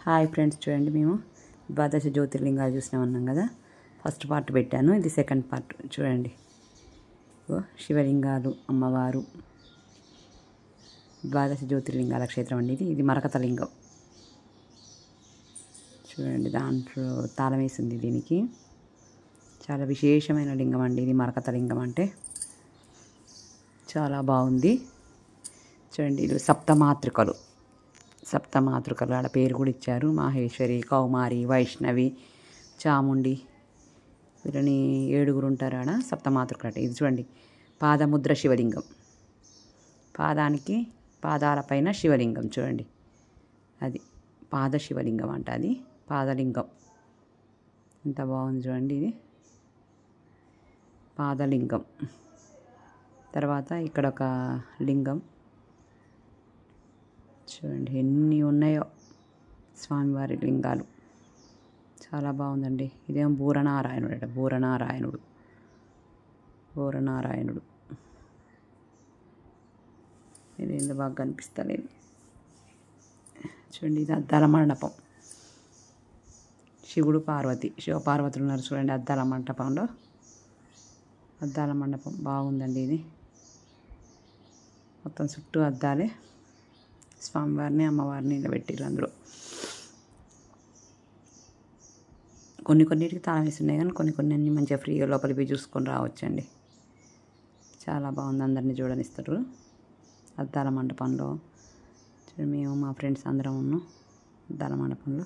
Hi friends, చూడండి మేము ద్వాదశ జ్యోతిర్లింగాలు చూసినామన్నాం కదా. ఫస్ట్ పార్ట్ పెట్టాను, ఇది సెకండ్ పార్ట్. చూడండి, శివలింగాలు, అమ్మవారు, ద్వాదశ జ్యోతిర్లింగాల క్షేత్రం అండి. ఇది మరకత లింగం. చూడండి, దాంట్లో తాళం వేసింది. దీనికి చాలా విశేషమైన లింగం అండి ఇది. మరకత లింగం అంటే చాలా బాగుంది. చూడండి, ఇది సప్తమాతృకలు ఆడ పేరు కూడా ఇచ్చారు. మాహేశ్వరి, కౌమారి, వైష్ణవి, చాముండి, వీళ్ళని 7 ఉంటారు ఆడ. సప్తమాతృకలు అంటే ఇది. చూడండి, పాదముద్ర శివలింగం, పాదాలపైన శివలింగం. చూడండి, అది పాద శివలింగం అంట, అది పాదలింగం. ఎంత బాగుంది చూడండి, ఇది పాదలింగం. తర్వాత ఇక్కడ ఒక లింగం చూడండి, ఎన్ని ఉన్నాయో స్వామివారి లింగాలు. చాలా బాగుందండి. ఇదేమో బూరనారాయణుడు అట, బూరనారాయణుడు. ఇది ఎంత బాగా కనిపిస్తలేదు. చూడండి, ఇది అద్దాల మండపం. శివుడు, పార్వతి, శివపార్వతులు ఉన్నారు. చూడండి, అద్దాల మండపంలో. అద్దాల మండపం బాగుందండి ఇది. మొత్తం చుట్టూ అద్దాలే. స్వామివారిని, అమ్మవారిని నిలబెట్టిర్రు అందులో. కొన్నిటికి తాళం వేసి ఉన్నాయి, కానీ కొన్ని అన్ని మంచిగా ఫ్రీగా లోపలికి పోయి చూసుకొని రావచ్చండి. చాలా బాగుంది, అందరినీ చూడనిస్తారు అద్దాల మండపంలో. మేము మా ఫ్రెండ్స్ అందరం ఉన్నాం అద్దాల మండపంలో.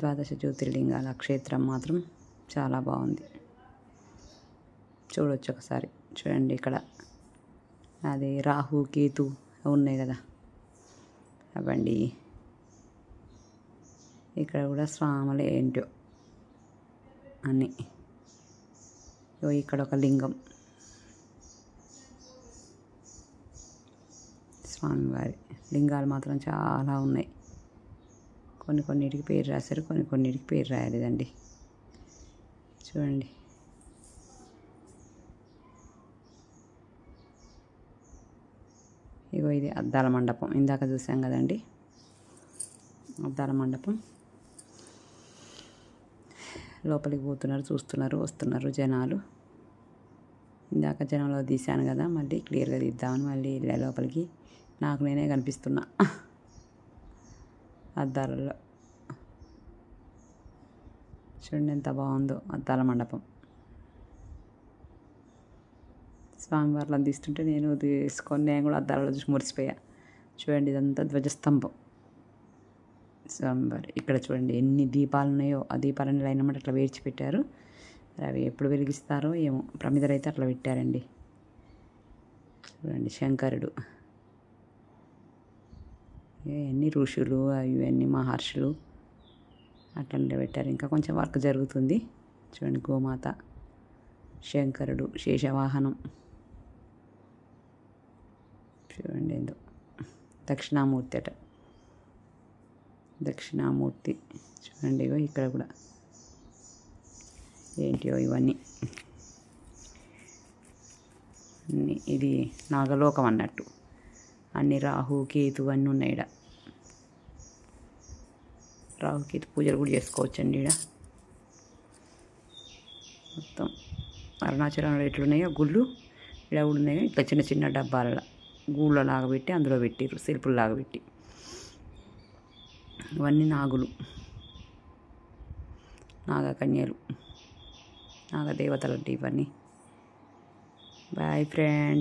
ద్వాదశ జ్యోతిర్లింగాల క్షేత్రం మాత్రం చాలా బాగుంది. చూడవచ్చు ఒకసారి. చూడండి, ఇక్కడ అది రాహు, కేతు ఉన్నాయి కదా, అవండి. ఇక్కడ కూడా స్వాములు ఏంటో అన్నీ. ఇక్కడ ఒక లింగం, స్వామివారి లింగాలు మాత్రం చాలా ఉన్నాయి. కొన్నిటికి పేరు రాశారు, కొన్నిటికి పేరు రాయలేదండి. చూడండి, ఇది అద్దాల మండపం. ఇందాక చూసాం కదండి, అద్దాల మండపం. లోపలికి పోతున్నారు, చూస్తున్నారు, వస్తున్నారు జనాలు. ఇందాక జనంలో తీశాను కదా, మళ్ళీ క్లియర్గా తీద్దామని మళ్ళీ వెళ్ళా లోపలికి. నాకు నేనే కనిపిస్తున్నా అద్దాలలో. చూడండి ఎంత బాగుందో అద్దాల మండపం. స్వామివారిని తీస్తుంటే నేను కూడా అద్దాలలో చూసి మురిసిపోయా. చూడండి, ఇదంతా ధ్వజస్తంభం స్వామివారి. ఇక్కడ చూడండి ఎన్ని దీపాలు ఉన్నాయో. ఆ దీపాలన్నీ లైన్ అన్నమాట అట్లా వేర్చి పెట్టారు. అవి ఎప్పుడు వెలిగిస్తారో ఏమో. ప్రమిదలు అయితే అట్లా పెట్టారండి. చూడండి, శంకరుడు, ఇవన్నీ ఋషులు, ఇవన్నీ మహర్షులు అట్లా పెట్టారు. ఇంకా కొంచెం వర్క్ జరుగుతుంది. చూడండి, గోమాత, శంకరుడు, శేషవాహనం. చూడండి, ఏందో దక్షిణామూర్తి అట, దక్షిణామూర్తి. చూడండి, ఇక్కడ కూడా ఏంటియో ఇవన్నీ. ఇది నాగలోకం అన్నట్టు. అన్ని రాహు, కేతు అన్నీ ఉన్నాయి ఈడ. రాహు, కేతు పూజలు కూడా చేసుకోవచ్చండి ఈడ. మొత్తం అరుణాచలంలో ఎట్లున్నాయో గుళ్ళు ఈడ కూడా ఉన్నాయి. ఇట్లా చిన్న చిన్న డబ్బాలలో గూళ్ళలాగా పెట్టి అందులో పెట్టిర్రు, సెల్పుల్లాగా పెట్టి. ఇవన్నీ నాగులు, నాగకన్యలు, నాగదేవతలు అంటే ఇవన్నీ. Boy friend.